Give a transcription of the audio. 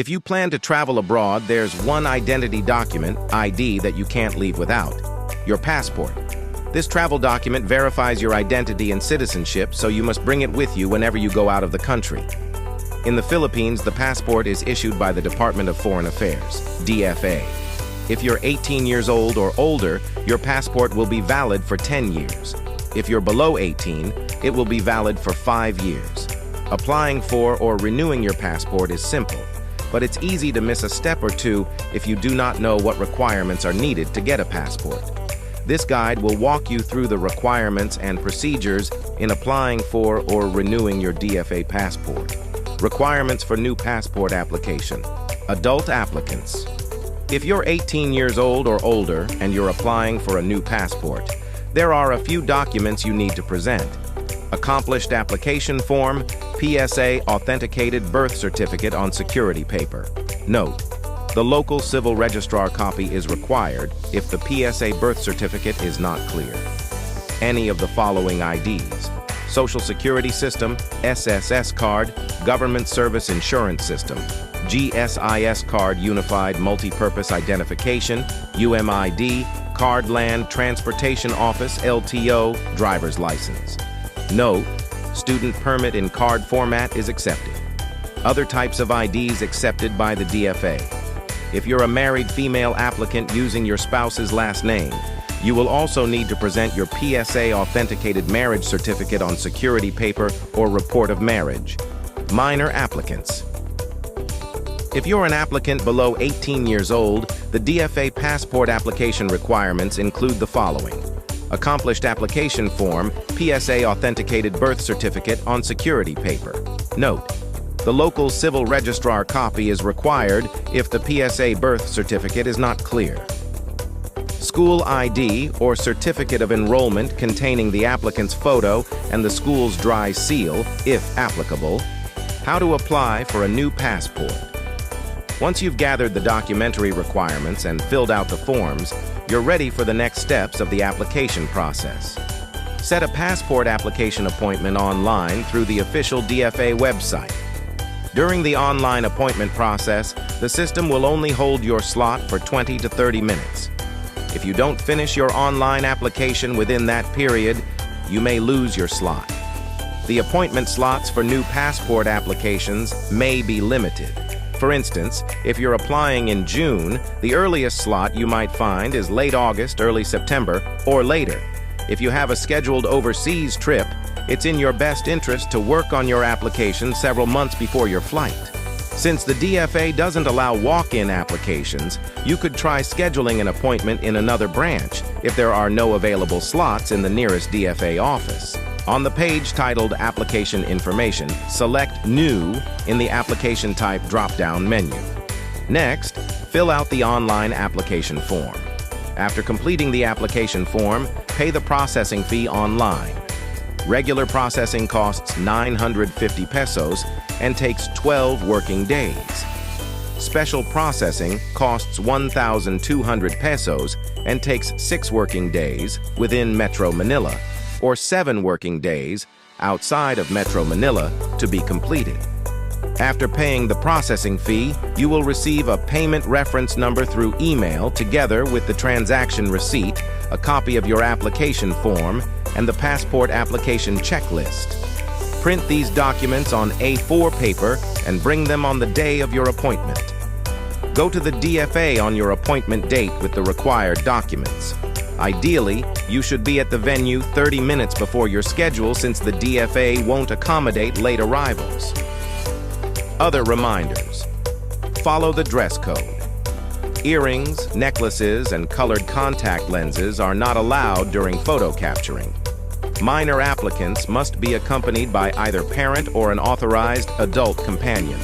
If you plan to travel abroad, there's one identity document, ID, that you can't leave without: your passport. This travel document verifies your identity and citizenship, so you must bring it with you whenever you go out of the country. In the Philippines, the passport is issued by the Department of Foreign Affairs, DFA. If you're 18 years old or older, your passport will be valid for 10 years. If you're below 18, it will be valid for 5 years. Applying for or renewing your passport is simple, but it's easy to miss a step or two if you do not know what requirements are needed to get a passport. This guide will walk you through the requirements and procedures in applying for or renewing your DFA passport. Requirements for new passport application. Adult applicants. If you're 18 years old or older and you're applying for a new passport, there are a few documents you need to present: accomplished application form, PSA authenticated birth certificate on security paper. Note: the local civil registrar copy is required if the PSA birth certificate is not clear. Any of the following IDs: Social Security System, SSS card, Government Service Insurance System, GSIS card, Unified Multi-Purpose Identification, UMID, Card Land Transportation Office, LTO, driver's license. Note: student permit in card format is accepted. Other types of IDs accepted by the DFA. If you're a married female applicant using your spouse's last name, you will also need to present your PSA authenticated marriage certificate on security paper or report of marriage. Minor applicants. If you're an applicant below 18 years old, the DFA passport application requirements include the following: accomplished application form, PSA authenticated birth certificate on security paper. Note: the local civil registrar copy is required if the PSA birth certificate is not clear. School ID or certificate of enrollment containing the applicant's photo and the school's dry seal, if applicable. How to apply for a new passport. Once you've gathered the documentary requirements and filled out the forms, you're ready for the next steps of the application process. Set a passport application appointment online through the official DFA website. During the online appointment process, the system will only hold your slot for 20 to 30 minutes. If you don't finish your online application within that period, you may lose your slot. The appointment slots for new passport applications may be limited. For instance, if you're applying in June, the earliest slot you might find is late August, early September, or later. If you have a scheduled overseas trip, it's in your best interest to work on your application several months before your flight. Since the DFA doesn't allow walk-in applications, you could try scheduling an appointment in another branch if there are no available slots in the nearest DFA office. On the page titled Application Information, select New in the Application Type drop-down menu. Next, fill out the online application form. After completing the application form, pay the processing fee online. Regular processing costs 950 pesos and takes 12 working days. Special processing costs 1,200 pesos and takes 6 working days within Metro Manila, or 7 working days outside of Metro Manila to be completed. After paying the processing fee, you will receive a payment reference number through email together with the transaction receipt, a copy of your application form, and the passport application checklist. Print these documents on A4 paper and bring them on the day of your appointment. Go to the DFA on your appointment date with the required documents. Ideally, you should be at the venue 30 minutes before your schedule, since the DFA won't accommodate late arrivals. Other reminders. Follow the dress code. Earrings, necklaces, and colored contact lenses are not allowed during photo capturing. Minor applicants must be accompanied by either parent or an authorized adult companion.